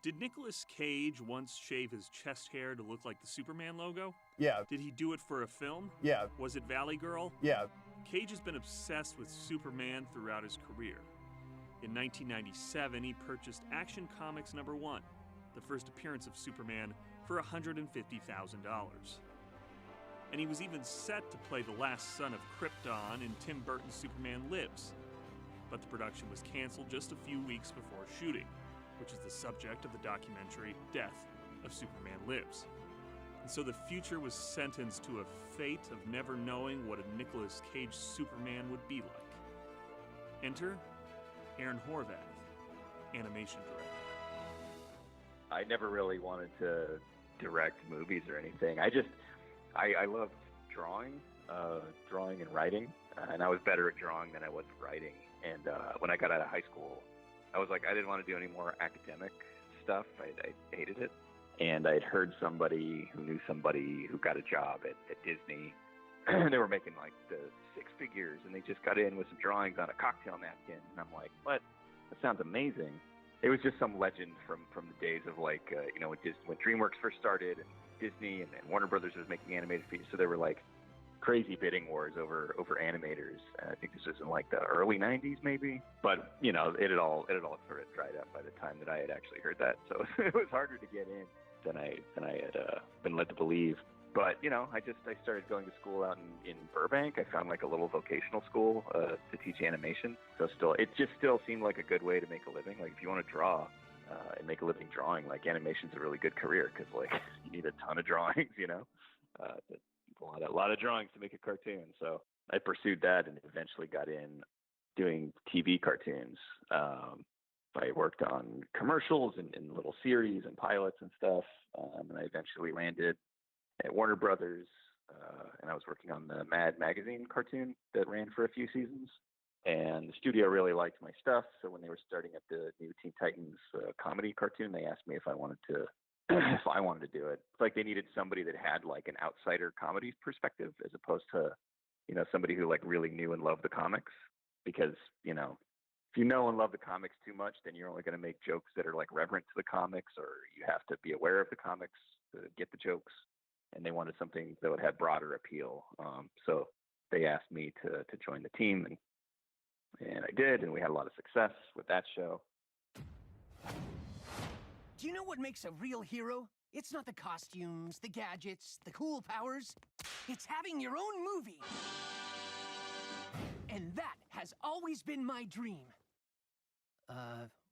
Did Nicolas Cage once shave his chest hair to look like the Superman logo? Yeah. Did he do it for a film? Yeah. Was it Valley Girl? Yeah. Cage has been obsessed with Superman throughout his career. In 1997, he purchased Action Comics #1, the first appearance of Superman, for $150,000. And he was even set to play the last son of Krypton in Tim Burton's Superman Lives. But the production was canceled just a few weeks before shooting, which is the subject of the documentary Death of Superman Lives. And so the future was sentenced to a fate of never knowing what a Nicolas Cage Superman would be like. Enter Aaron Horvath, animation director. I never really wanted to direct movies or anything. I loved drawing and writing, and I was better at drawing than I was at writing. And when I got out of high school, I was like, I didn't want to do any more academic stuff. I hated it. And I'd heard somebody who knew somebody who got a job at Disney. They were making like the six figures, and they just got in with some drawings on a cocktail napkin. And I'm like, what? That sounds amazing. It was just some legend from the days of like, when DreamWorks first started, and Disney and Warner Brothers was making animated features. So there were like crazy bidding wars over animators. I think this was in like the early 90s maybe. But, it had all sort of dried up by the time that I had actually heard that. So it was harder to get in than I had been led to believe. But, I started going to school out in Burbank. I found like a little vocational school to teach animation. So it just still seemed like a good way to make a living. Like if you want to draw and make a living drawing, like animation's a really good career because like you need a ton of drawings, a lot of drawings to make a cartoon. So I pursued that and eventually got in doing TV cartoons. I worked on commercials and little series and pilots and stuff. And I eventually landed at Warner Brothers, and I was working on the Mad magazine cartoon that ran for a few seasons. And the studio really liked my stuff, so when they were starting up the new Teen Titans comedy cartoon, they asked me if I wanted to do it. It's like they needed somebody that had like an outsider comedy perspective as opposed to, somebody who like really knew and loved the comics. Because, if you know and love the comics too much, then you're only going to make jokes that are like reverent to the comics, or you have to be aware of the comics to get the jokes. And they wanted something that would have broader appeal. So they asked me to join the team, and I did, and we had a lot of success with that show. Do you know what makes a real hero? It's not the costumes, the gadgets, the cool powers. It's having your own movie. And that has always been my dream.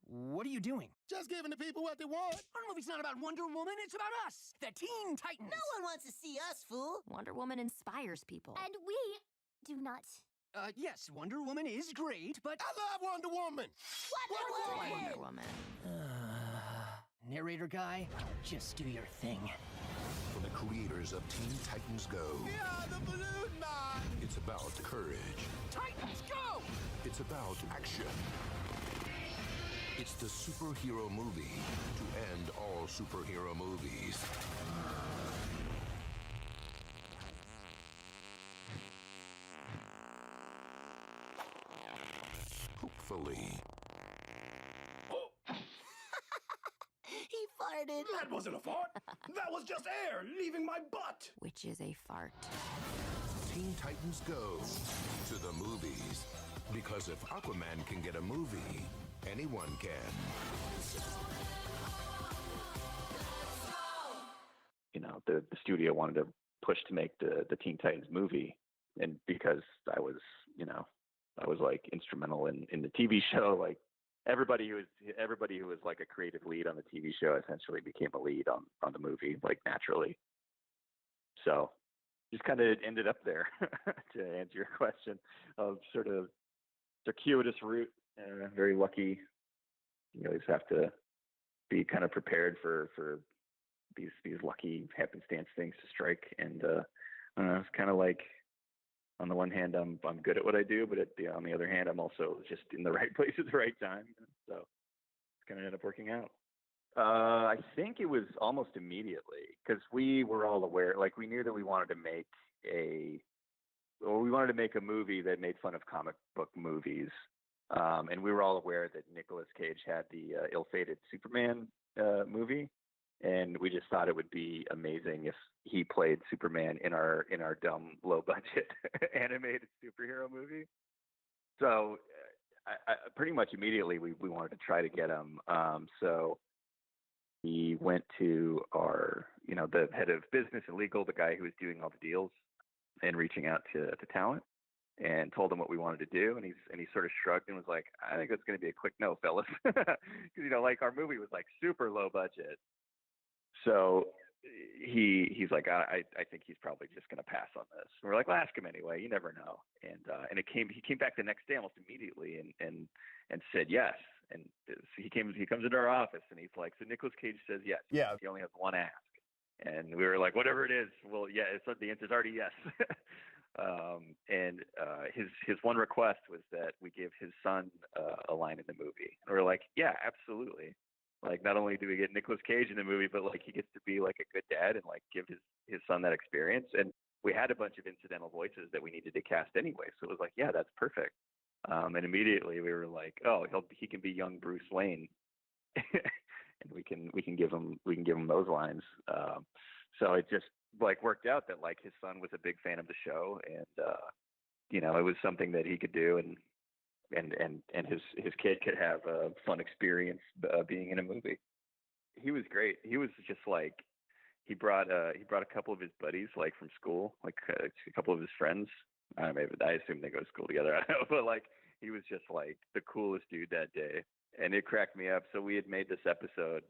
What are you doing? Just giving the people what they want. Our movie's not about Wonder Woman, it's about us, the Teen Titans. No one wants to see us, fool. Wonder Woman inspires people. And we do not. Yes, Wonder Woman is great, but... I love Wonder Woman. Wonder Woman. Narrator guy, just do your thing. For the creators of Teen Titans Go. Yeah, the balloon man. It's about courage. Titans, go! It's about action. It's the superhero movie to end all superhero movies. Hopefully. He farted. That wasn't a fart. That was just air leaving my butt. Which is a fart. Teen Titans Go to the movies. Because if Aquaman can get a movie, anyone can. The studio wanted to push to make the Teen Titans movie, and because I was like instrumental in the TV show, like everybody who was like a creative lead on the TV show essentially became a lead on the movie, like naturally. So just kind of ended up there to answer your question of sort of circuitous route. Very lucky. You always have to be kind of prepared for these lucky happenstance things to strike. And I don't know, it's kind of like, on the one hand, I'm good at what I do, but on the other hand, I'm also just in the right place at the right time. So it's kind of ended up working out. I think it was almost immediately, because we were all aware, like we knew that we wanted to make a movie that made fun of comic book movies. And we were all aware that Nicolas Cage had the ill-fated Superman movie, and we just thought it would be amazing if he played Superman in our dumb, low-budget animated superhero movie. So I pretty much immediately we wanted to try to get him. So we went to our, the head of business and legal, the guy who was doing all the deals and reaching out to talent, and told him what we wanted to do. And he sort of shrugged and was like, I think it's going to be a quick no, fellas. Because, like our movie was like super low budget. So he's like, I think he's probably just going to pass on this. And we're like, well, ask him anyway. You never know. And he came back the next day almost immediately and said yes. And he comes into our office and he's like, so Nicolas Cage says yes. Yeah. He only has one ask. And we were like, whatever it is, well, yeah, the answer's already yes. His one request was that we give his son a line in the movie. And we're like, yeah, absolutely. Like, not only do we get Nicolas Cage in the movie, but like he gets to be like a good dad and like give his son that experience. And we had a bunch of incidental voices that we needed to cast anyway. So it was like, yeah, that's perfect. And immediately we were like, oh, he can be young Bruce Wayne. And we can give him those lines. So it just like worked out that like his son was a big fan of the show, and it was something that he could do, and his kid could have a fun experience being in a movie. He was great. He was just like, he brought a couple of his buddies like from school, like a couple of his friends. I don't know, maybe I assume they go to school together. I don't know, but like he was just like the coolest dude that day. And it cracked me up. So we had made this episode,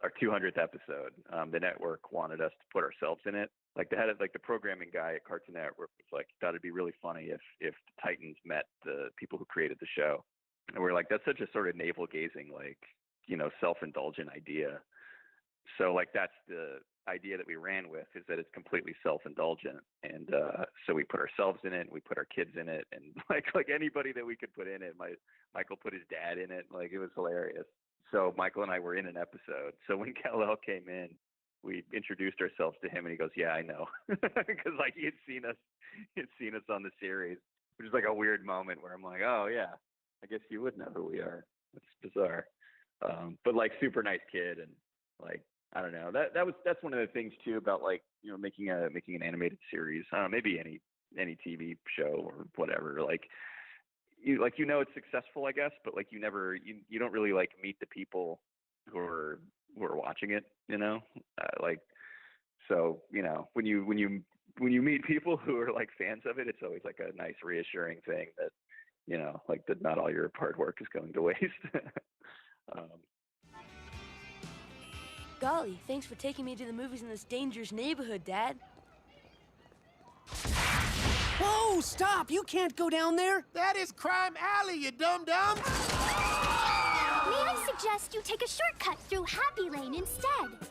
our 200th episode. The network wanted us to put ourselves in it. Like the head of the programming guy at Cartoon Network was like, thought it'd be really funny if the Titans met the people who created the show. And we're like, that's such a sort of navel gazing, like, self-indulgent idea. So like that's the idea that we ran with, is that it's completely self-indulgent. And so we put ourselves in it, and we put our kids in it, and like anybody that we could put in it. Michael put his dad in it. Like, it was hilarious. So Michael and I were in an episode. So when Kal-El came in, we introduced ourselves to him, and he goes, yeah, I know. Because like he had seen us on the series, which is like a weird moment where I'm like, oh yeah, I guess you would know who we are. It's bizarre. But like super nice kid, and like, I don't know. That's one of the things too about like, making an animated series. I don't know, maybe any TV show or whatever. Like it's successful, I guess, but like you don't really like meet the people who are watching it. So when you meet people who are like fans of it, it's always like a nice reassuring thing that like that not all your hard work is going to waste. Golly, thanks for taking me to the movies in this dangerous neighborhood, Dad. Whoa, stop! You can't go down there! That is Crime Alley, you dum-dum! May I suggest you take a shortcut through Happy Lane instead?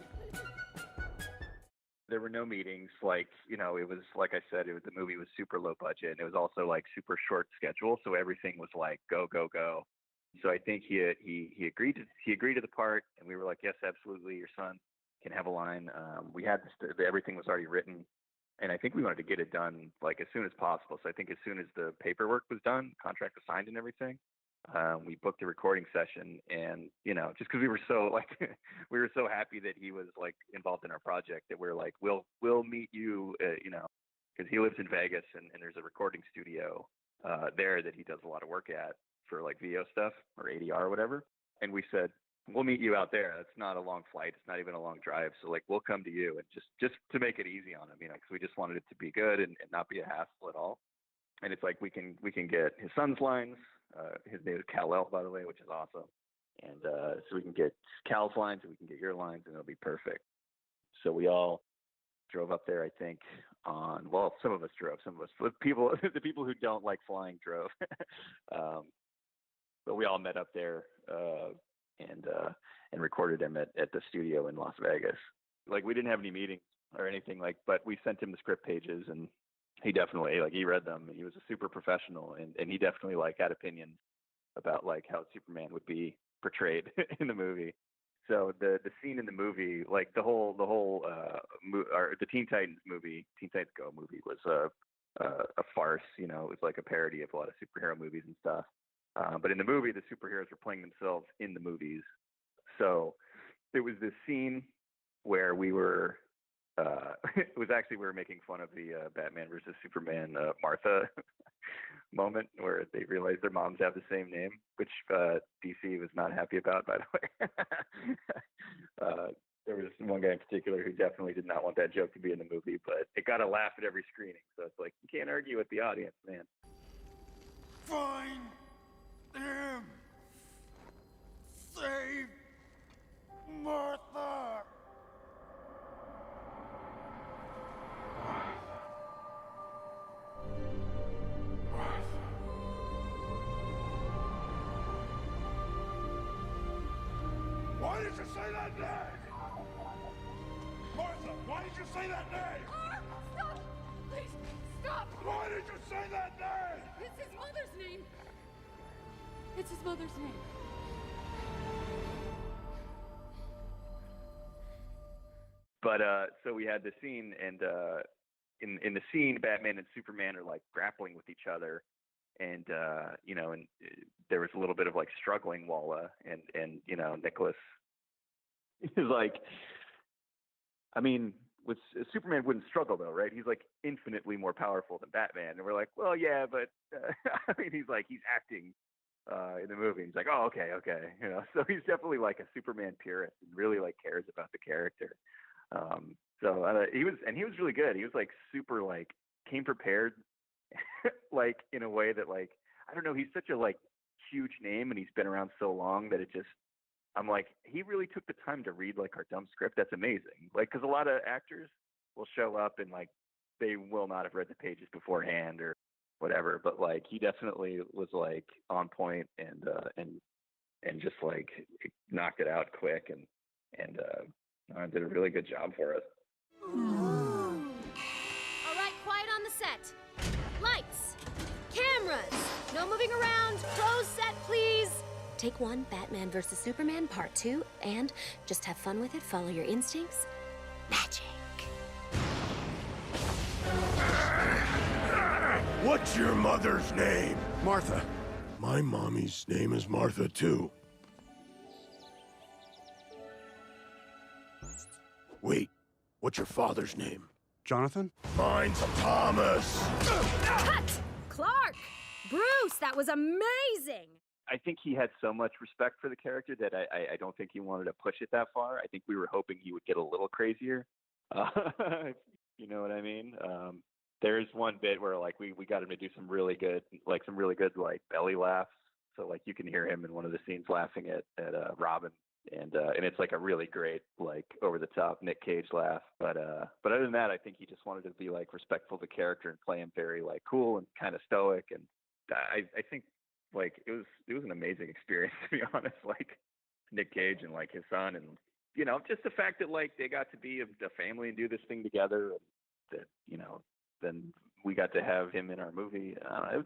There were no meetings. Like, it was, like I said, the movie was super low budget, and it was also like super short schedule. So everything was like, go, go, go. So I think he agreed to the part, and we were like, yes, absolutely, your son can have a line. We had everything was already written, and I think we wanted to get it done like as soon as possible. So I think as soon as the paperwork was done, contract was signed and everything, we booked a recording session. And just because we were so we were so happy that he was like involved in our project, that we're like, we'll meet you, because he lives in Vegas, and there's a recording studio there that he does a lot of work at for like VO stuff or ADR or whatever. And we said, we'll meet you out there. It's not a long flight. It's not even a long drive. So like, we'll come to you, and just to make it easy on him, because we just wanted it to be good and not be a hassle at all. And it's like, we can get his son's lines. His name is Kal-El, by the way, which is awesome. And so we can get Cal's lines, and we can get your lines, and it'll be perfect. So we all drove up there, I think, some of us drove, the people who don't like flying drove. But we all met up there and recorded him at the studio in Las Vegas. Like, we didn't have any meetings or anything, but we sent him the script pages, and he definitely, he read them. He was a super professional, and he definitely had opinions about how Superman would be portrayed in the movie. So the scene in the movie, the Teen Titans movie, Teen Titans Go movie, was a farce. It was like a parody of a lot of superhero movies and stuff. But in the movie, the superheroes were playing themselves in the movies. So there was this scene where we were, it was actually, we were making fun of the Batman versus Superman Martha moment where they realized their moms have the same name, which DC was not happy about, by the way. There was one guy in particular who definitely did not want that joke to be in the movie, but it got a laugh at every screening. So it's like, you can't argue with the audience, man. Find him! Save Martha! Why did you say that name? Martha, why did you say that name? Stop! Please, stop! Why did you say that name? It's his mother's name. It's his mother's name. But so we had the scene, and in the scene, Batman and Superman are like grappling with each other, and you know, and there was a little bit of like struggling while and you know, Nicolas is like, I mean, with Superman wouldn't struggle though, right? He's like infinitely more powerful than Batman, and we're like, well, yeah, but I mean, he's acting in the movie. He's like, oh, okay, you know. So he's definitely like a Superman purist and really like cares about the character. So he was really good. He was like super like came prepared, like in a way that like, I don't know. He's such a like huge name, and he's been around so long that it just, I'm like, he really took the time to read like our dumb script. That's amazing. Like, because a lot of actors will show up and like they will not have read the pages beforehand or whatever. But like he definitely was like on point and just like knocked it out quick and did a really good job for us. All right, quiet on the set. Lights, cameras, no moving around. Close set, please. Take one, Batman vs. Superman Part 2, and just have fun with it. Follow your instincts. Magic. What's your mother's name? Martha. My mommy's name is Martha, too. Wait, what's your father's name? Jonathan? Mine's Thomas. Cut! Clark! Bruce, that was amazing! I think he had so much respect for the character that I don't think he wanted to push it that far. I think we were hoping he would get a little crazier. You know what I mean? There's one bit where like we got him to do some really good like belly laughs. So like you can hear him in one of the scenes laughing at Robin, and it's like a really great like over the top Nick Cage laugh. But other than that, I think he just wanted to be like respectful of the character and play him very like cool and kind of stoic. And I think like it was an amazing experience, to be honest. Like Nick Cage and like his son, and you know, just the fact that like they got to be a family and do this thing together, and that, you know, then we got to have him in our movie.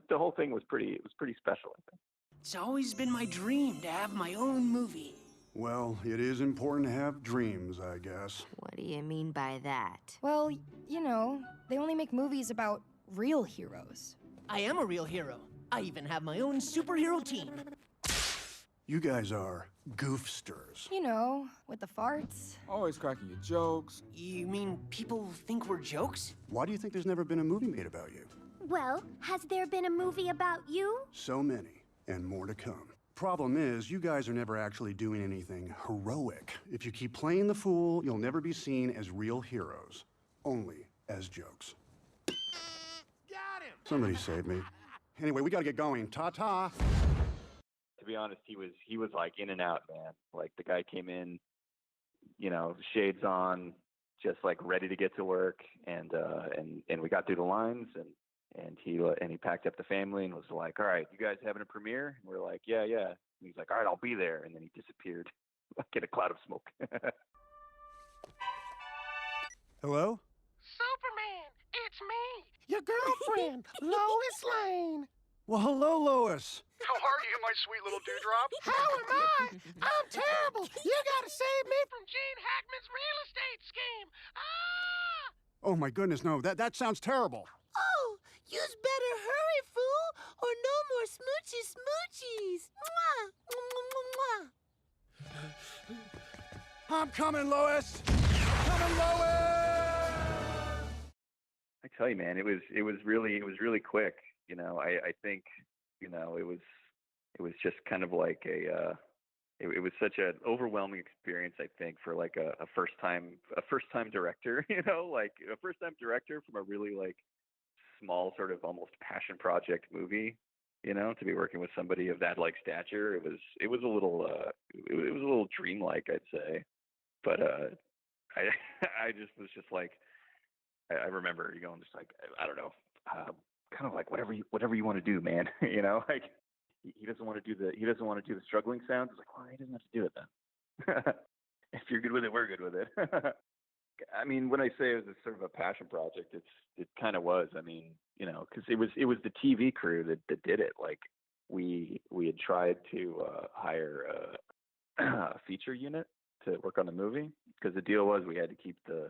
The whole thing was pretty special, I think. It's always been my dream to have my own movie. Well, it is important to have dreams, I guess. What do you mean by that? Well, you know, they only make movies about real heroes. I am a real hero. I even have my own superhero team. You guys are goofsters. You know, with the farts. Always cracking your jokes. You mean people think we're jokes? Why do you think there's never been a movie made about you? Well, has there been a movie about you? So many, and more to come. Problem is, you guys are never actually doing anything heroic. If you keep playing the fool, you'll never be seen as real heroes. Only as jokes. Got him! Somebody save me. Anyway, we gotta get going. Ta-ta! To be honest, he was like in and out, man. Like the guy came in, you know, shades on, just like ready to get to work, and we got through the lines, and he packed up the family and was like, all right, you guys having a premiere? And we're like, yeah. And he's like, all right, I'll be there. And then he disappeared like in a cloud of smoke. Hello? Superman, it's me, your girlfriend, Lois Lane. Well, hello, Lois. How are you, my sweet little dewdrop? How am I? I'm terrible. You gotta save me from Gene Hackman's real estate scheme. Ah! Oh, my goodness, no. That sounds terrible. Oh, You's better hurry, fool, or no more smoochy smoochies. Mwah! Mwah, mwah, mwah. I'm coming, Lois! Coming, Lois! I tell you, man, it was really quick. You know, I think, you know, it was just kind of like it was such an overwhelming experience, I think, for like a first time director, you know, like a first time director from a really like small sort of almost passion project movie, you know, to be working with somebody of that like stature. It was a little dreamlike, I'd say. But I just was just like, I remember going just like, I don't know, kind of like whatever you want to do, man. You know, like he doesn't want to do the struggling sounds. It's like, well, he doesn't have to do it then. If you're good with it, we're good with it. I mean, when I say it was a sort of a passion project, it kind of was. I mean, you know, because it was the TV crew that did it. Like we had tried to hire a feature unit to work on the movie, because the deal was we had to keep the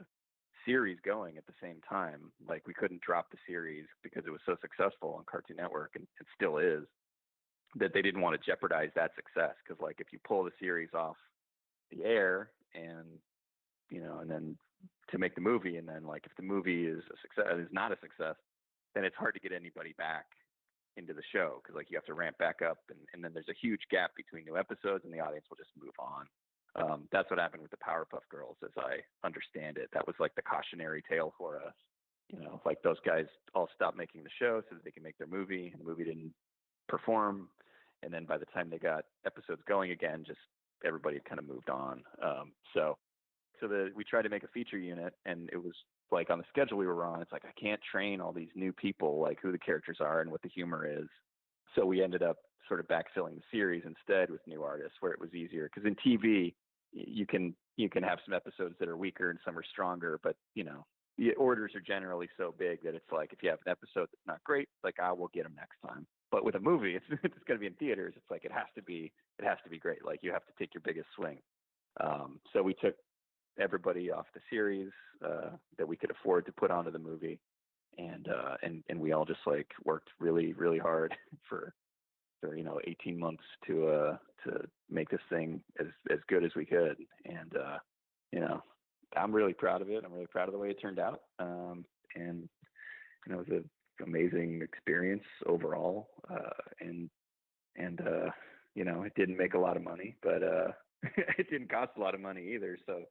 series going at the same time. Like we couldn't drop the series because it was so successful on Cartoon Network, and it still is, that they didn't want to jeopardize that success. Because like if you pull the series off the air and, you know, and then to make the movie, and then like if the movie is a success, is not a success, then it's hard to get anybody back into the show, because like you have to ramp back up, and then there's a huge gap between new episodes and the audience will just move on. That's what happened with the Powerpuff Girls, as I understand it. That was like the cautionary tale for us. You know, like those guys all stopped making the show so that they can make their movie, and the movie didn't perform. And then by the time they got episodes going again, just everybody had kind of moved on. So we tried to make a feature unit, and it was like on the schedule we were on, it's like, I can't train all these new people, like who the characters are and what the humor is. So we ended up sort of backfilling the series instead with new artists, where it was easier. Because in TV, you can have some episodes that are weaker and some are stronger, but you know, the orders are generally so big that it's like, if you have an episode that's not great, like I will get them next time. But with a movie, it's going to be in theaters. It's like it has to be great. Like you have to take your biggest swing. So we took everybody off the series that we could afford to put onto the movie, and we all just like worked really, really hard for 18 months to make this thing as good as we could. And you know, I'm really proud of it. I'm really proud of the way it turned out. And you know, it was an amazing experience overall. And you know, it didn't make a lot of money, but it didn't cost a lot of money either. So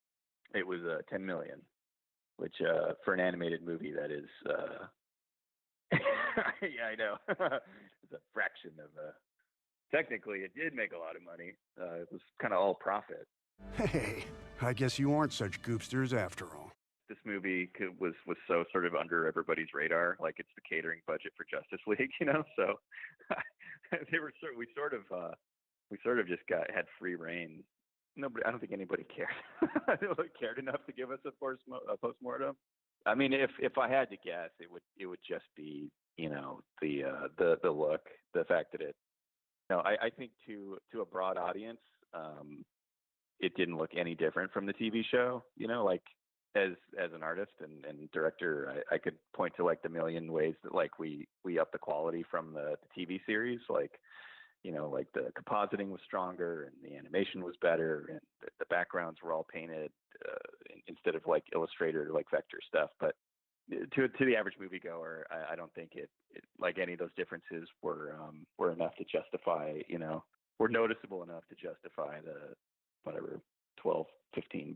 it was $10 million, which for an animated movie, that is yeah, I know. It's a fraction of technically it did make a lot of money. It was kind of all profit. Hey, I guess you aren't such goopsters after all. This movie was so sort of under everybody's radar, like it's the catering budget for Justice League, you know. So we sort of just had free reign. I don't think anybody cared enough to give us a postmortem. I mean, if I had to guess, it would just be, you know, the look, the fact that it, you know, I think to a broad audience, it didn't look any different from the TV show. You know, like as an artist and director, I could point to like the million ways that like we upped the quality from the TV series. Like, you know, like the compositing was stronger and the animation was better, and the backgrounds were all painted instead of like Illustrator, like vector stuff. But to the average moviegoer, I don't think it like any of those differences were enough to justify, you know, were noticeable enough to justify the whatever $12-15,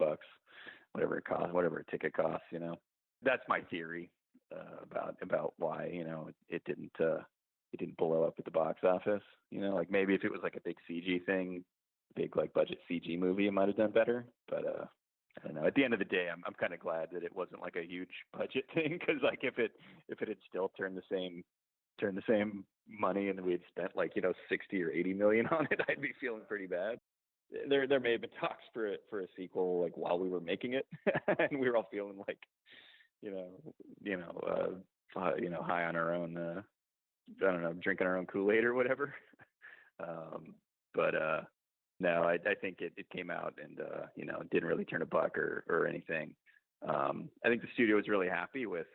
whatever it costs, whatever a ticket costs. You know, that's my theory about why, you know, it didn't blow up at the box office. You know, like maybe if it was like a big CG thing, big like budget CG movie, it might have done better. But I don't know. At the end of the day, I'm kind of glad that it wasn't like a huge budget thing, because like if it had still turned the same money and we had spent like, you know, 60 or 80 million on it, I'd be feeling pretty bad. There may have been talks for a sequel like while we were making it, and we were all feeling like, high on our own. I don't know, drinking our own Kool-Aid or whatever. But no, I think it came out and, you know, didn't really turn a buck or anything. I think the studio was really happy with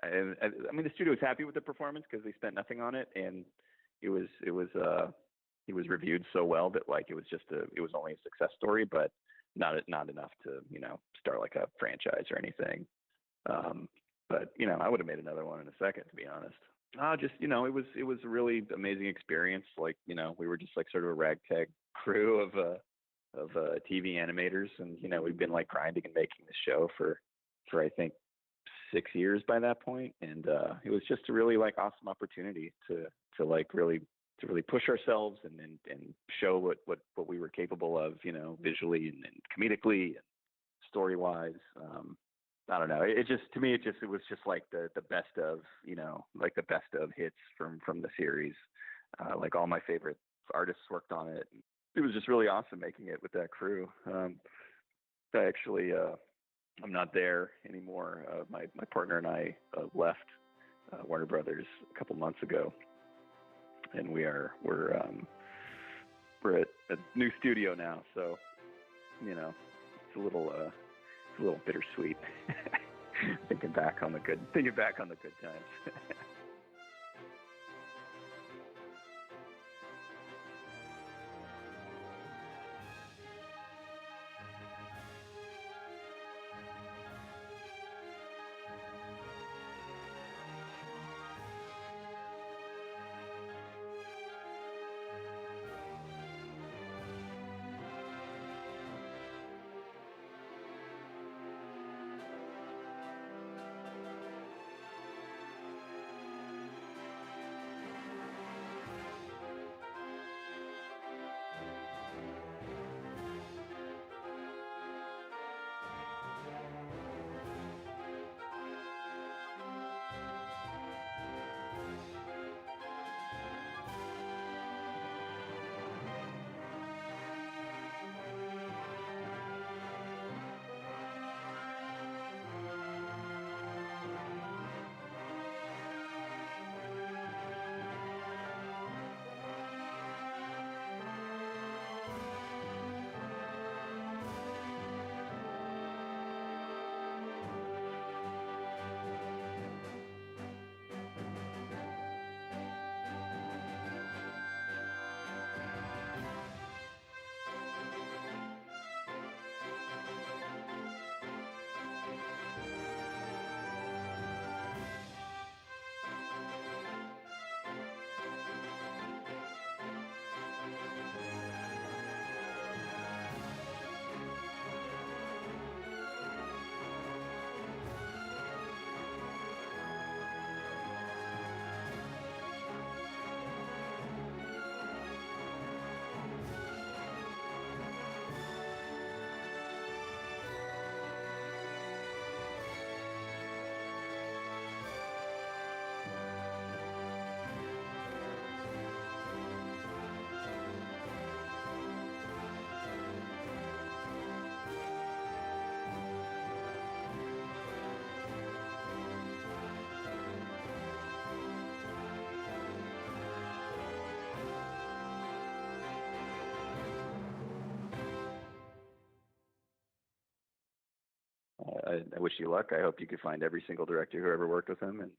I mean, the studio was happy with the performance because they spent nothing on it, and it was reviewed so well that like it was only a success story, but not enough to start like a franchise or anything. But I would have made another one in a second, to be honest. It was a really amazing experience. Like we were just like sort of a ragtag crew of TV animators, and we've been like grinding and making the show for I think 6 years by that point, and it was just a really like awesome opportunity to really push ourselves and show what we were capable of, visually and comedically and story wise. I don't know. It was just like the best of, like the best of hits from the series. Like all my favorite artists worked on it. It was just really awesome making it with that crew. I actually, I'm not there anymore. My partner and I left Warner Brothers a couple months ago, and we're at a new studio now. So, it's a little bittersweet. thinking back on the good times. I wish you luck. I hope you could find every single director who ever worked with him, and